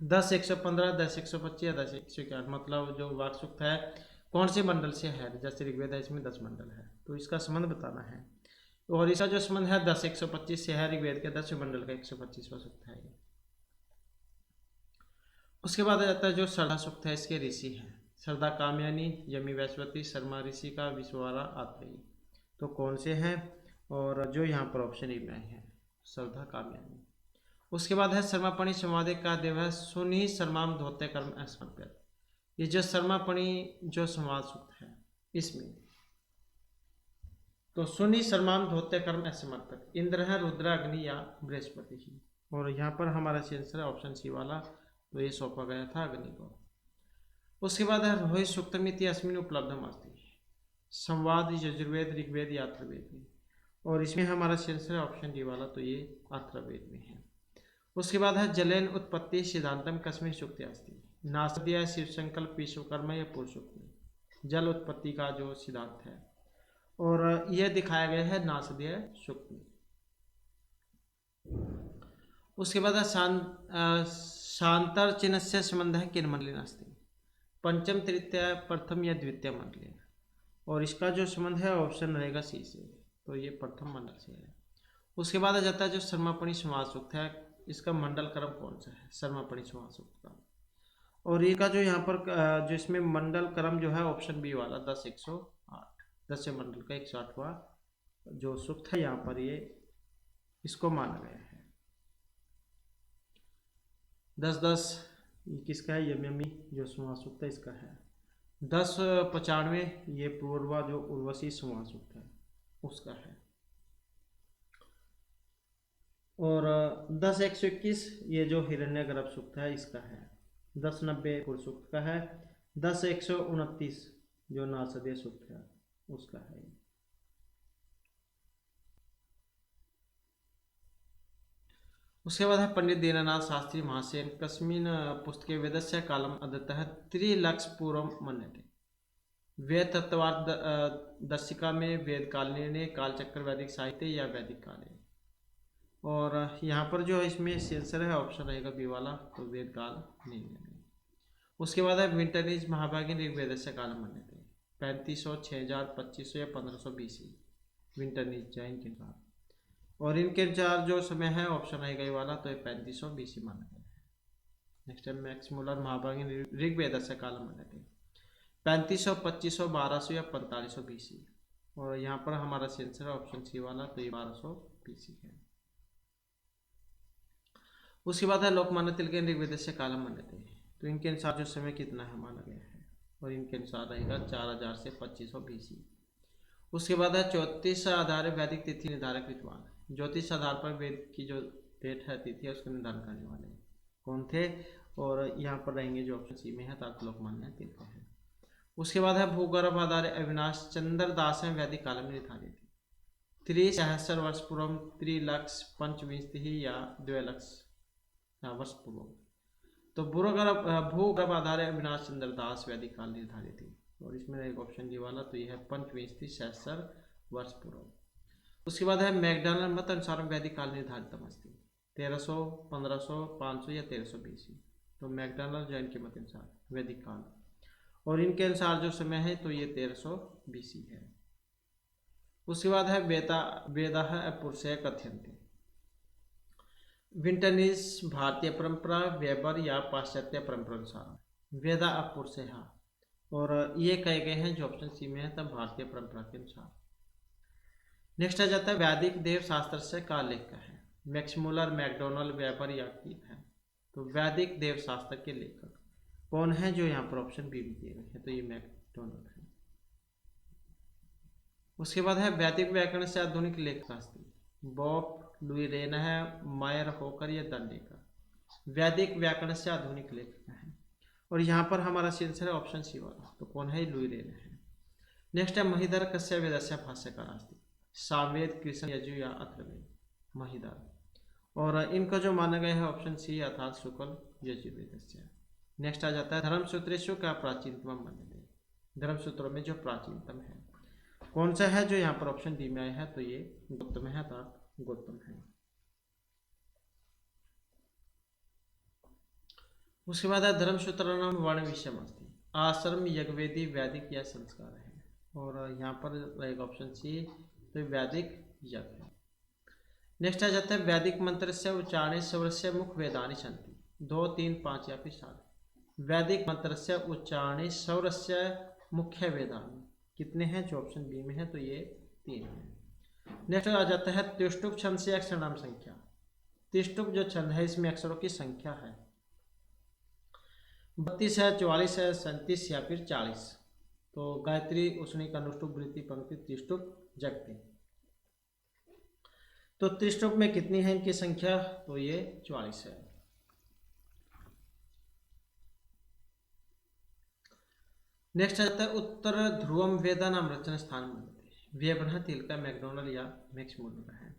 10, 115, 10, 125 या 10, 161। मतलब जो वाक सूक्त है कौन से मंडल से है, जैसे ऋग्वेद है इसमें 10 मंडल है, तो इसका संबंध बताना है। और इसका जो संबंध है 10, 125 से है, ऋग्वेद के 10वें मंडल का 125वां सूक्त है। उसके बाद आ जाता है जो श्रद्धा सूक्त है, इसके ऋषि हैं श्रद्धा काम्यानी, यमी वैश्वती, शर्मा ऋषि का, विश्वारा आत्रेयी। तो कौन से हैं, और जो यहाँ पर ऑप्शन ए में है श्रद्धा काम्यानी। उसके बाद है शर्मापणि संवादे का देव है सुनी शर्माम धोते कर्म असमर्पित। ये जो शर्मापणि जो संवाद सूक्त है इसमें तो सुनी शर्माम धोते कर्म असमर्पित इंद्र है, रुद्र, अग्नि या बृहस्पति ही। और यहाँ पर हमारा आंसर है ऑप्शन सी वाला, तो ये सौंपा गया था अग्नि को। उसके बाद है रोहित सूक्तमिति अस्मिन उपलब्धम अस्ति। संवाद यजुर्वेद, ऋग्वेद या अथर्ववेद में। और इसमें हमारा आंसर है ऑप्शन डी वाला, तो ये अथर्ववेद में है। उसके बाद है जलेन उत्पत्ति सिद्धांतम कस्मिन् सूक्ते अस्ति। नासदीय शिव संकल्प विश्वकर्मा या पुरुषोक्ति जल उत्पत्ति का जो सिद्धांत है, और यह दिखाया गया है नासदीय सूक्त में। उसके बाद शांतर चिन्ह से संबंध है किन मंडली नास्ती, पंचम तृतीय प्रथम या द्वितीय मंडली, और इसका जो संबंध है ऑप्शन रहेगा सी से, तो ये प्रथम मंडल से है। उसके बाद आ जाता है जो सर्मापणी समास सूक्त है, इसका मंडल क्रम कौन सा है, सर्मापणी समास सूक्त का, और इसका जो यहाँ पर जो इसमें मंडल क्रम जो है ऑप्शन बी वाला 10-108, 10 मंडल का 108वां जो सूक्त है, यहाँ पर ये इसको माना गया है। 10-10 ये किसका है, यमयमी जो समास सूक्त है इसका है। 10-95 ये पूर्वा जो उर्वशी समास सूक्त है उसका है, और 10-121 ये जो हिरण्यगर्भ सूक्त है इसका है। 10-90 पुरुष सूक्त का है। 10-129 जो नासदीय सूक्त है उसका है। उसके बाद है पंडित दीननाथ शास्त्री महाशयन कस्मिन् पुस्तके वेदस्य कालम अदत्तः त्रिलक्षपूर्वं मन्यते। वेद तत्वार्थ दर्शिका में वेद काल निर्णय कालचक्र वैदिक साहित्य या वैदिक काल है, और यहाँ पर जो इसमें सेंसर है ऑप्शन रहेगा बी वाला, तो वेद काल निर्णय। उसके बाद है विंटरनीज महाभागिन ऋग्वेदस्य कालम मन्यते 3500, 6000, 2500 या 1500 BC विंटरनीज जैन के अनुसार, और इनके अनुसार जो समय है ऑप्शन रहेगा ये वाला, तो 3500 BC माना गया है। नेक्स्ट है मैक्स मुलर महाभागिन ऋग्वेदस्य कालम मन्यते 3500, 2500, 1200 या 4500 BC, और यहाँ पर हमारा सेंसर ऑप्शन सी वाला, तो ये 1200 BC है। उसके बाद है लोकमान्य तिलक ऋग्वेदस्य कालम मन्यते, तो इनके अनुसार जो समय कितना है माना गया है, और इनके अनुसार रहेगा 4000 से 2500 BC। उसके बाद है ज्योतिष आधार वैदिक तिथि निर्धारक विद्वान, ज्योतिष आधार पर वेद की जो डेट है तिथि है उसका निर्धारण करने वाले कौन थे, और यहाँ पर रहेंगे जो ऑप्शन सी में है ताकि लोकमान्य तिलक है। उसके बाद है भूगर्भ आधार अविनाश चंद्र दास है वैदिक काल में निर्धारित 3,000 वर्ष पूर्व 3,25,000 या 2,00,000 वर्ष पूर्व, तो भूगर्भ आधार अविनाश चंद्र दास वैदिक काल निर्धारित थी, और इसमें एक ऑप्शन डी वाला, तो यह है 25,000 वर्ष पूर्व। उसके बाद है मैकडॉनल्ड मत अनुसार वैदिक काल निर्धारित अस्ति 1300, 1500, 500 या 1300 BC, तो मैकडॉनल्ड जैन के मत अनुसार वैदिक काल, और इनके अनुसार जो समय है तो ये 1300 BC है। उसके बाद है वेदा पुरुषय कथ्यन्ते, विंटरनीज भारतीय परंपरा वेबर या पाश्चात्य परंपरा अनुसार वेदा अपुरुषय, और ये कहे गए हैं जो ऑप्शन सी में है तब भारतीय परंपरा के अनुसार। नेक्स्ट आ जाता है वैदिक देव शास्त्र से का लेखक है, मैक्समुलर, मैकडोनल्ड, वेबर या कीथ है, तो वैदिक देव शास्त्र के लेखक कौन है जो यहाँ पर ऑप्शन बी में दिए गए हैं, तो ये मैकडोनल्ड है। उसके बाद है वैदिक व्याकरण से आधुनिक लेखक शास्त्री बॉब लुई रेन है, मायर होकर या दंडेकर वैदिक व्याकरण से आधुनिक लेखक है, और यहाँ पर हमारा आंसर है ऑप्शन सी वाला, तो कौन है, लुई रेन है। नेक्स्ट है महिधर कस्य वेदस्य भाष्यकार अस्ति, सामवेद, कृष्ण यजु या अथर्ववेद, महिधर, और इनका जो माना गया है ऑप्शन सी अर्थात शुक्ल यजुर्वेदस्य। नेक्स्ट आ जाता है धर्मसूत्रेषु का प्राचीनतम मन्यते, धर्मसूत्रों में जो प्राचीनतम है कौन सा है जो यहाँ पर ऑप्शन डी में आया है, तो ये गौतम है अर्थात गौतम है। उसके बाद है धर्मसूत्राणाम वर्ण विषयम अस्ति, आश्रम यज्ञवेदी वैदिक या संस्कार है, और यहाँ पर रहेगा ऑप्शन सी, तो वैदिक यज्ञ है। नेक्स्ट आ जाता है वैदिक मंत्र से उच्चारणे सौरस्य मुख वेदानि सन्ति 2, 3, 5 या फिर 7, वैदिक मंत्र से उच्चारणे सौरस्य मुख्य वेदानि कितने हैं जो ऑप्शन बी में है, तो ये 3 है। नेक्स्ट आ जाता है त्रिष्टुप छंद से अक्षर नाम संख्या, त्रिष्टुप जो छंद है इसमें अक्षरों की संख्या है 32 है, 44 है, 37 या फिर 40, तो गायत्री, उसनिक, अनुष्टुप, वृत्ति, पंक्ति, त्रिष्टुप, जगती, तो त्रिष्टुप में कितनी है इनकी संख्या, तो ये 44 है। नेक्स्ट आता है उत्तर ध्रुवम वेदा नाम रचना स्थान मन्यते, व्यवधान तिलक, मैकडोनल्ड या मैक्समुलर है,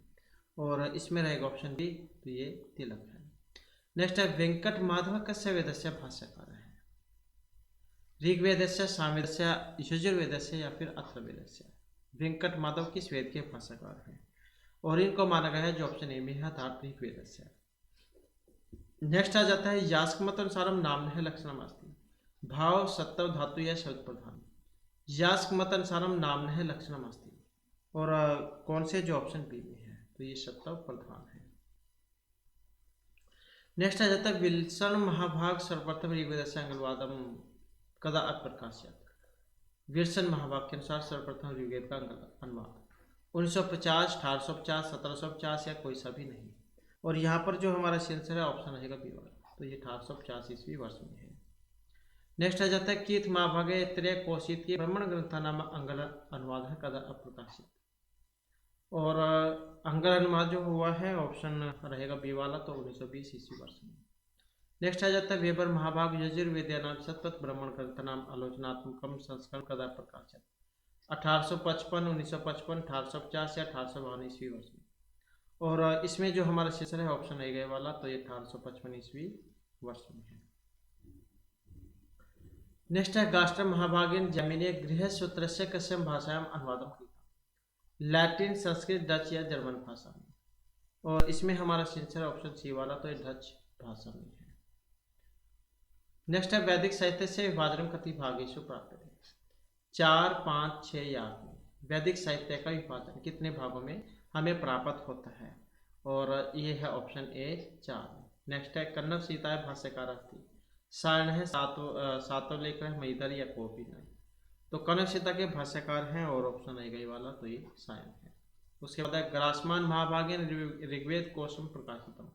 और इसमें रहेगा ऑप्शन बी, तो ये तिलक है। नेक्स्ट है वेंकट माधव कस्य वेदस्य भाष्यकार है। ऋग्वेदस्य, सामवेदस्य, यजुर्वेदस्य या फिर अथर्ववेदस्य। वेंकट माधव किस वेद के भाष्यकार हैं और इनको माना गया है जो ऑप्शन ए में है अर्थात ऋग्वेदस्य। नेक्स्ट आ जाता है यास्कमत अनुसारम नाम्नः लक्षणम अस्ति। भाव सत्व धातु या शब्द प्रधान। यास्कमत अनुसारम नाम्नः लक्षणम अस्ति और कौन से जो ऑप्शन बी में है तो ये सत्व प्रधान है। नेक्स्ट आ जाता है विल्सन महाभाग सर्वप्रथम ऋग्वेदस्य अंगलवादम कदा अप्रकाश्यत। विल्सन महाभाग के अनुसार सर्वप्रथम ऋग्वेद का अनुवाद 1950, 1850, 1750 या कोई सा भी नहीं। और यहाँ पर जो हमारा सेंसर है ऑप्शन रहेगा बी वाला, तो ये 1850 ईस्वी वर्ष में है। नेक्स्ट आ जाता है कीथ महाभागे त्रय कोशित की ब्राह्मण ग्रंथा नाम अंगल अनुवाद है कदा अप्रकाशित। और अंगल अनुवाद जो हुआ है ऑप्शन रहेगा बी वाला, तो 1920 ईस्वी वर्ष में। नेक्स्ट आ जाता है वेबर महाभाग यजुर्वेद नाम सतत ब्राह्मण ग्रंथ नाम आलोचनात्मकम संस्करण कदा प्रकाशित। 1855, 1955, 1850 या 1852 ईस्वी वर्ष में। और इसमें जो हमारा सेशन है ऑप्शन ए गए वाला, तो ये 1855 ईस्वी वर्ष में है। नेक्स्ट है गास्टर महाभागेन जमीने गृह सूत्र से कस्यम भाषायाम अनुवादम किया। लैटिन, संस्कृत, डच या जर्मन भाषा में। और इसमें हमारा सेंसर ऑप्शन सी वाला, तो ये डच भाषा में है। नेक्स्ट है वैदिक साहित्य से विभाजन कति भागेशु प्राप्त है। 4, 5, 6 या 8 में। वैदिक साहित्य का विभाजन कितने भागों में हमें प्राप्त होता है और ये है ऑप्शन ए 4। नेक्स्ट है कन्नव सीता भाष्यकार थी। सायण है सातों लेकर है मैदर या कोपी नहीं। तो कन्नव सीता के भाष्यकार हैं और ऑप्शन ए गई वाला, तो ये सायण है। उसके बाद है ग्रासमान महाभागेन ऋग्वेद कोशम प्रकाशितम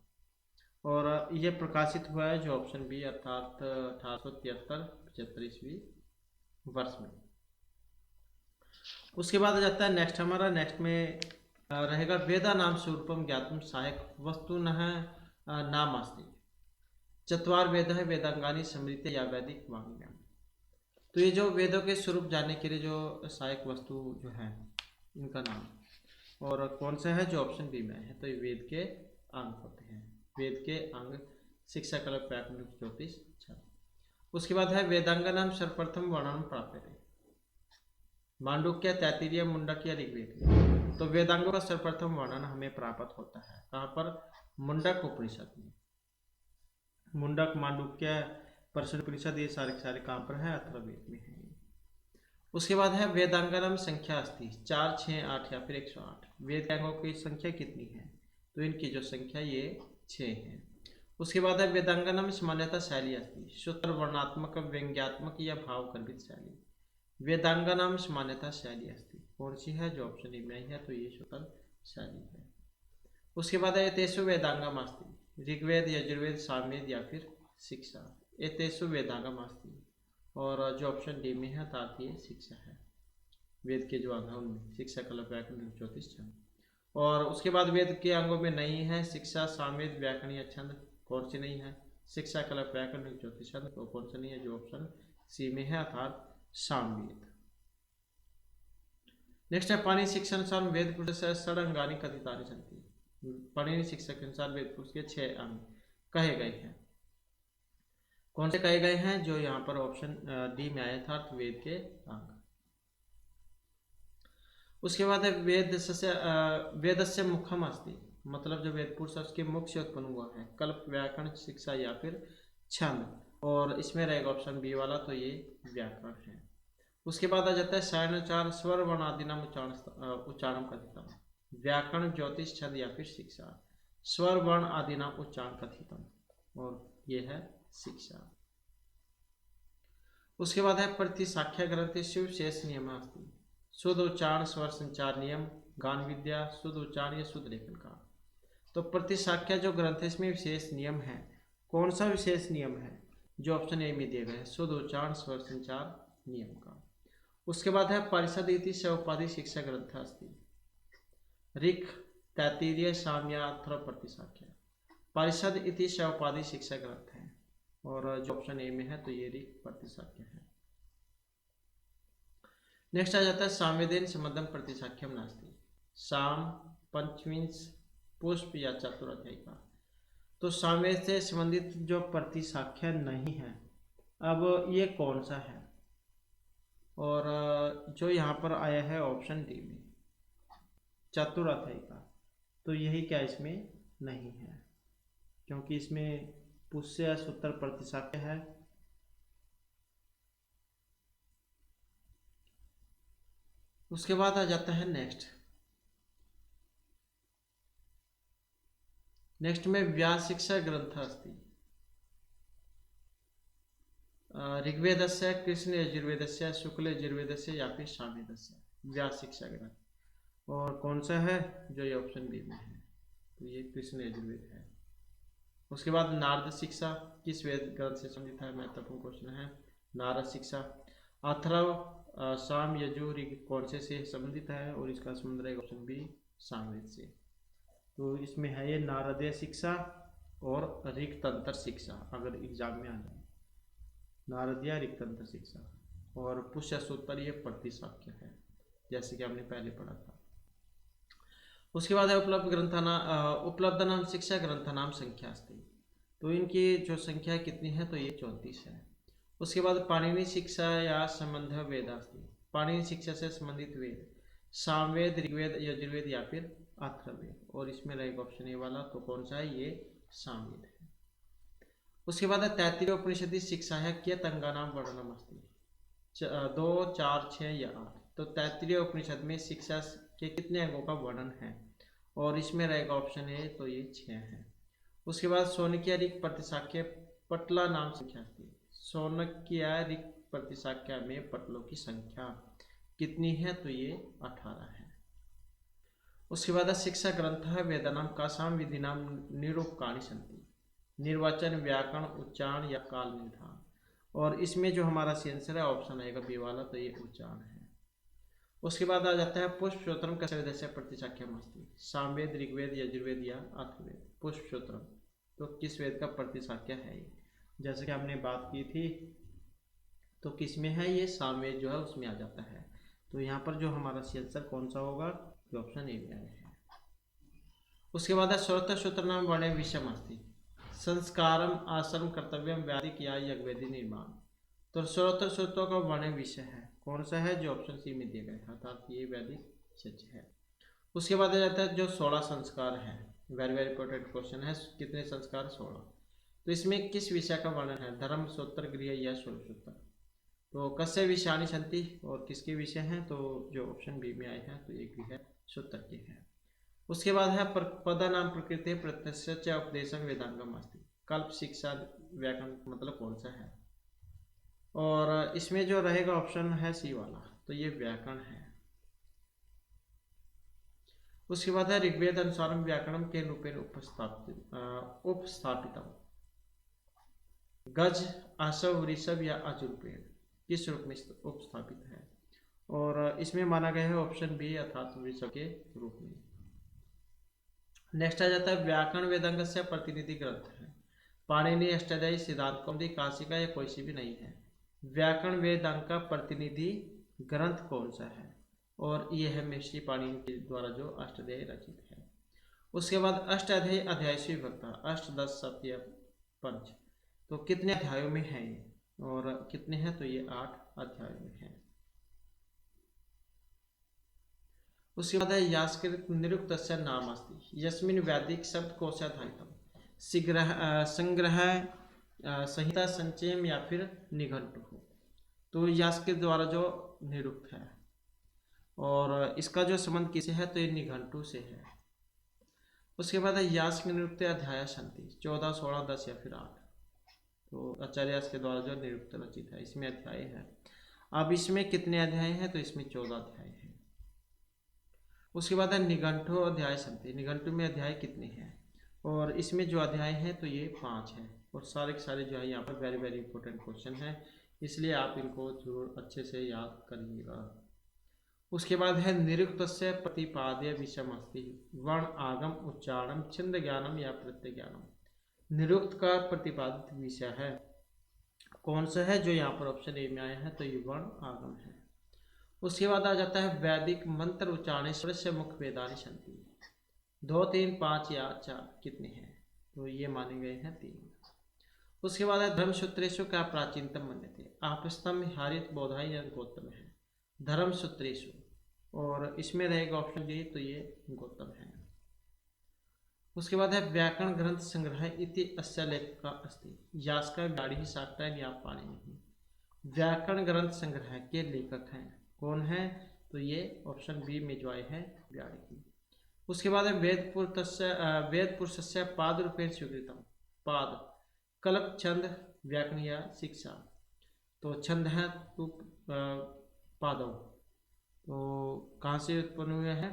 और ये प्रकाशित हुआ है जो ऑप्शन बी अर्थात 1873-75 ईस्वी वर्ष में। उसके बाद आ जाता है नेक्स्ट हमारा, नेक्स्ट में रहेगा वेदा नाम स्वरूपम ज्ञातुम सहायक वस्तु न नाम अस्ति। चतवार वेद है वेदांगानी समृत या वैदिक वांग्मय। तो ये जो वेदों के स्वरूप जानने के लिए जो सहायक वस्तु जो है इनका नाम और कौन सा है जो ऑप्शन बी में है, तो ये वेद के अंग होते हैं। वेद के अंग शिक्षा, कला, व्याकरण, ज्योतिष, छंद। उसके बाद है वेदांग नाम सर्वप्रथम वर्णन प्राप्त है। मांडुक्य, तैत्तिरीय, मुंडक या ऋग्वेद। तो वेदांगों का सर्वप्रथम वर्णन हमें प्राप्त होता है कहाँ पर, मुंडक उपनिषद में। मुंडक, मांडुक्य, परशुपनिषद ये सारे कहाँ पर है, अथर्ववेद में है। उसके बाद है वेदांगनम संख्या अस्ति 4, 6, 8 या फिर 108। वेद अंगों की संख्या कितनी है, तो इनकी जो संख्या ये 6 है। उसके बाद है वेदांगनम सामान्यता शैली अस्ति सूत्र वर्णात्मक, व्यंग्यात्मक या भाव गर्भित शैली। वेदांगनम सामान्यता शैली अस्ति कौन सी है जो ऑप्शन ए में आई है, तो ये सूत्र शैली है। उसके बाद है एतेषु वेदांगम अस्ति ऋग्वेद, यजुर्वेद, सामवेद या फिर शिक्षा। एतेषु वेदांगम अस्ति और जो ऑप्शन डी में है अर्थात ये शिक्षा है। वेद के जो अंग है उनमें शिक्षा, कला, व्याकरण, ज्योतिष, छंद। और उसके बाद वेद के अंगों में नहीं है शिक्षा, सामवेद, व्याकरण या छंद। कौन सी नहीं है, शिक्षा, कला, व्याकरण, ज्योतिष, छंद। तो कौन सा नहीं है जो ऑप्शन सी में है अर्थात सामवेद। नेक्स्ट है पाणिनि शिक्षा अनुसार वेद पुरुष षडंगानि कथितानि सन्ति। पाणिनि शिक्षा के अनुसार वेद पुरुष के 6 अंग कहे गए हैं। कौन से कहे गए हैं, जो यहाँ पर ऑप्शन डी में आया था, वेद के अंग। उसके बाद है वेदस्य मुखम अस्ति, मतलब जो वेद पुरुष है उसके मुख से उत्पन्न हुआ है। कल्प, व्याकरण, शिक्षा या फिर छंद। और इसमें रहेगा ऑप्शन बी वाला, तो ये व्याकरण है। उसके बाद आ जाता है सायनोच्चार स्वर वर्ण आदि नाम उच्चारण कथितम। व्याकरण, ज्योतिष, छंद या फिर शिक्षा। स्वर वर्ण आदि नाम उच्चारण कथितम और ये है शिक्षा। उसके बाद है प्रतिसाख्या ग्रंथ शिव शेष नियम अस्ति शुद्ध उच्चारण, स्वर संचार नियम, गान विद्या, शुद्ध उच्चारण या शुद्ध लेखन का। तो प्रतिसाख्या जो ग्रंथ है इसमें विशेष नियम है। कौन सा विशेष नियम है, जो ऑप्शन ए में दिए गए हैं, शुद्ध उच्चारण, स्वर संचार नियम का। उसके बाद है परिषद इति सौपाधि शिक्षा ग्रंथ अस्ति ऋक्, तैत्तिरीय, साम्य, अथर्व, प्रतिसाख्या। परिषद इति सौपाधि शिक्षा ग्रंथ है और जो ऑप्शन ए में है, तो ये ऋक्, प्रतिसाख्या है। नेक्स्ट आ जाता है सामवेदेन संबद्धम प्रतिसाख्यम नास्ति साम, पंचविंश, पुष्प या चतुर अध्याय का। तो सामवेद से संबंधित जो प्रतिशाख्य नहीं है, अब ये कौन सा है? और जो यहाँ पर आया है ऑप्शन डी में चतुराध्यायी का, तो यही क्या इसमें नहीं है, क्योंकि इसमें पुष्य सूत्र प्रतिशाख्य है। उसके बाद आ जाता है नेक्स्ट में व्यास शिक्षा ग्रंथ अस्ति ऋग्वेदस्य कृष्ण यजुर्वेदस्य शुक्ल यजुर्वेदस्य या फिर सामवेदस्य व्यास शिक्षा ग्रंथ। और कौन सा है? जो ये ऑप्शन बी में है, तो ये कृष्ण यजुर्वेद है। उसके बाद नारद शिक्षा किस वेद ग्रंथ से संबंधित है? महत्वपूर्ण क्वेश्चन है। नारद शिक्षा अथर्व साम यजु ऋग कौन से संबंधित है? और इसका संबंध रहेगा ऑप्शन बी सामवेद से। तो इसमें है ये नारदीय शिक्षा और ऋग तंत्र शिक्षा, अगर एग्जाम में आ जाए नारदीय ऋग तंत्र शिक्षा। और पुष्य सूत्र ये प्रतिशाख्य है, जैसे कि हमने पहले पढ़ा था। उसके बाद है उपलब्ध नाम शिक्षा ग्रंथ नाम संख्या अस्ति, तो इनकी जो संख्या कितनी है? तो ये 34 है। उसके बाद पाणिनि शिक्षा या संबंध वेद अस्ति, पाणिनि शिक्षा से संबंधित वेद सामवेद ऋग्वेद यजुर्वेद या फिर अथर्ववेद। और इसमें रहेगा ऑप्शन ए वाला, तो कौन सा है? ये सामवेद है। उसके बाद है तैत्तिरीय उपनिषदि शिक्षा है कियत् अंगानां वर्णनम् अस्ति, 2, 4, 6 या 8। तो तैत्तिरीय उपनिषद में शिक्षा के कितने अंगों का वर्णन है? और इसमें रहेगा ऑप्शन ए, तो ये 6 है। उसके बाद शौनकीय ऋग प्रतिशाख्य पटला नाम संख्या अस्ति, शौनकीय ऋग प्रतिशाख्य में पटलों की संख्या कितनी है? तो ये 18 है। उसके बाद शिक्षा ग्रंथ है वेदानाम कासाम विधिनाम निरूपकाणि सन्ति, निर्वाचन व्याकरण उच्चारण या काल निर्धारण। और इसमें जो हमारा सी आंसर है ऑप्शन आएगा बी वाला, तो ये उच्चारण है। उसके बाद आ जाता है पुष्पश्रोत्रम कस्य वेदस्य प्रतिशाख्यम् अस्ति, सामवेद ऋग्वेद यजुर्वेद या अथर्ववेद। पुष्पश्रोत्रम तो किस वेद का प्रतिशाख्य है ये? जैसे कि हमने बात की थी, तो किस में है? ये सामवेद जो है उसमें आ जाता है। तो यहाँ पर जो हमारा सी आंसर कौन सा होगा? ये ऑप्शन ए में आया है। उसके बाद है श्रोत्र सूत्र नाम वर्णे विषम अस्ति, संस्कारम आश्रम कर्तव्यम व्याधिक या यज्ञवेदी निर्माण। तो श्रोत्र सूत्रों का वर्ण विषय है, कौन सा है? जो ऑप्शन सी में दिया गया था, अर्थात ये वैदिक सच है। उसके बाद आ जाता है जो 16 संस्कार है, वेरी वेरी इंपॉर्टेंट क्वेश्चन है। कितने संस्कार? 16। तो इसमें किस विषय का वर्णन है? धर्म सूत्र गृह या सूत्र। तो कस्य विषयाणि सन्ति, और किसके विषय हैं? तो जो ऑप्शन बी में आए हैं, तो एक गृह सूत्र के हैं। उसके बाद है पदानाम प्रकृति प्रत्यक्ष च उपदेशं वेदांगम अस्ति, कल्प शिक्षा व्याकरण मतलब कौन सा है? और इसमें जो रहेगा ऑप्शन है सी वाला, तो ये व्याकरण है। उसके बाद है ऋग्वेद अनुसार व्याकरण के रूपेण उपस्थापितम, गज आशव ऋषभ या अजुर्वेद किस रूप में उपस्थापित है? और इसमें माना गया है ऑप्शन बी अर्थात ऋषभ के रूप में। नेक्स्ट आ जाता है व्याकरण वेदांग से प्रतिनिधि ग्रंथ है, पाणिनि अष्टाध्यायी सिद्धांत कौमुदी काशिका या कोई सी भी नहीं है। व्याकरण वेदांग का प्रतिनिधि ग्रंथ कौन सा है? और यह है महर्षि पाणिनि के द्वारा जो अष्टाध्यायी रचित है। उसके बाद अष्टाध्यायी अध्याय से विभक्त, अष्ट 10 सप्त या पंच, तो कितने अध्यायों में है ये? और कितने हैं? तो ये 8 अध्यायों में है। उसके बाद है यास्कृत निरुक्तस्य नाम अस्ति, यस्मिन् वैदिक शब्दकोशाधारितम संग्रह संहिता संचयम या फिर निघंटु हो। तो यास्कृत द्वारा जो निरुक्त है, और इसका जो संबंध किसे है? तो ये निघंटु से है। उसके बाद है यास्क निरुक्त अध्याय सन्ति, 14, 16, 10 या फिर 8। तो आचार्य यास्क के द्वारा जो निरुक्त रचित है, इसमें अध्याय है। अब इसमें कितने अध्याय हैं? तो इसमें 14 अध्याय हैं। उसके बाद है निघंटु अध्याय सन्ति, निघंटु में अध्याय कितने हैं? और इसमें जो अध्याय हैं तो ये 5 हैं। और सारे के सारे जो है यहाँ पर वेरी वेरी इंपॉर्टेंट क्वेश्चन है, इसलिए आप इनको जरूर अच्छे से याद करिएगा। उसके बाद है निरुक्तस्य प्रतिपाद्य विषयम् अस्ति, वर्ण आगम उच्चारण छंद ज्ञानम या प्रत्यय ज्ञानम। निरुक्त का प्रतिपादित विषय है, कौन सा है? जो यहाँ पर ऑप्शन ए में आया है, तो ये वर्ण आगम है। उसके बाद आ जाता है वैदिक मंत्र उच्चारण से मुख्य वेदानि सन्ति, 2, 3, 5 या 4 कितने हैं? तो ये माने गए हैं 3। उसके बाद है धर्मसूत्रेषु क्या प्राचीनतम मन्यते। आपस्तम हारित बोधाई या गौतम है धर्मसूत्रेषु, और इसमें रहेगा ऑप्शन डी, तो ये गौतम है। उसके बाद है व्याकरण ग्रंथ संग्रह इति अस्य लेखक अस्ति। यास्का गाड़ी शाक्टायन या पाणिनि। व्याकरण ग्रंथ संग्रह के लेखक हैं, कौन है, तो ये ऑप्शन बी में जो आए हैं व्याकरण। उसके बाद है वेद पुरुषस्य पाद रूपेण स्वीकृतम। पाद कल्प छंद व्याकरण या शिक्षा, तो छंद है तो पादव, तो कहाँ से उत्पन्न हुए हैं,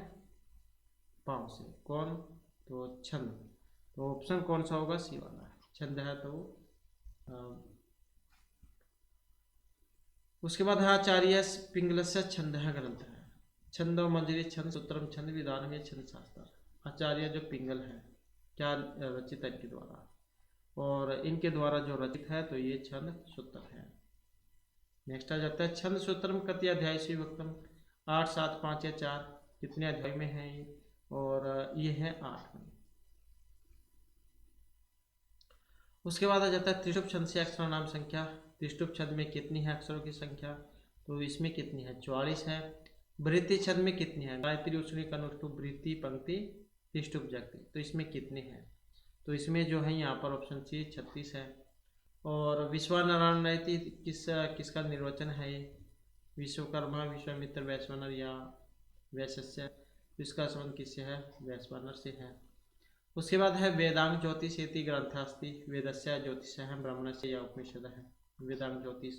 पाँव से, कौन, तो छंद, तो ऑप्शन कौन सा होगा, सी वाला है, छंद है तो उसके बाद है आचार्य पिंगलस्य छंद ग्रंथ है। छंदो मंजरी छंद सूत्रम छंद विधान में छंद शास्त्र। आचार्य जो पिंगल है क्या रचित है इनके द्वारा, और इनके द्वारा जो रचित है तो ये छंद सूत्र है। नेक्स्ट आ जाता है छंद सूत्रम कति अध्याय से विभक्तम। 8, 7, 5 या 4, कितने अध्याय में है ये, और ये है 8 में। उसके बाद आ जाता है त्रिशुभ छंद से अक्षर नाम संख्या। त्रिशुभ छंद में कितनी है अक्षरों की संख्या, तो इसमें कितनी है, 44 है। वृत्ति छंद में कितनी है, गायत्री उष्णी कनुष्टुप वृत्ति पंक्ति त्रिशुभ जगति, तो इसमें कितने हैं, तो इसमें जो है यहाँ पर ऑप्शन सी 36 है। और विश्वनारायण रहती किसका निर्वचन है, विश्वकर्मा विश्वामित्र वैश्वानर या वैश्य, तो इसका संबंध किससे है, वैश्वानर से है। उसके बाद है वेदांग ज्योतिष इति ग्रंथास्ति। वेदस्य ज्योतिष है ब्राह्मणस्य या उपनिषद है वेदांग ज्योतिष,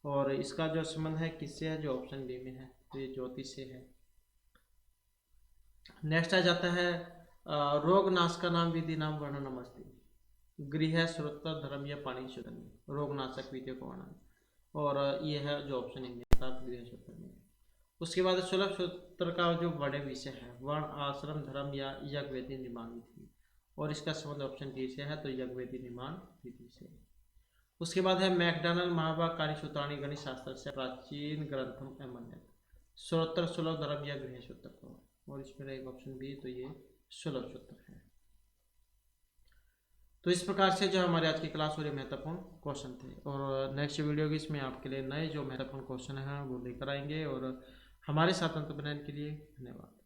और इसका जो संबंध है किससे है, जो ऑप्शन डी में है, तो ये ज्योतिष से है। नेक्स्ट आ जाता है रोग नाश का नाम विधि नाम वर्णनम अस्ति। गृह श्रोत्र धर्म या पाणी शोधन, रोग नाशक विधियों का वर्णन, और ये है जो ऑप्शन इनमें था गृह श्रोत्र में। उसके बाद सुलभ सूत्र का जो बड़े विषय है वर्ण आश्रम धर्म या यज्ञवेदी निर्माण विधि, और इसका संबंध ऑप्शन डी से है, तो यज्ञवेदी निर्माण विधि से। उसके बाद है मैकडॉनल्ड महाभाग कार्य सूत्राणी गणित शास्त्र से प्राचीन ग्रंथम एमन्यत। श्रोत्र सुलभ धर्म या गृह सूत्र को, और इसमें रहेगा ऑप्शन बी, तो ये सुलभ सूत्र है। तो इस प्रकार से जो हमारे आज की क्लास हो रही महत्वपूर्ण क्वेश्चन थे, और नेक्स्ट वीडियो की इसमें आपके लिए नए जो महत्वपूर्ण क्वेश्चन हैं वो लेकर आएंगे, और हमारे साथ अंत बनाने के लिए धन्यवाद।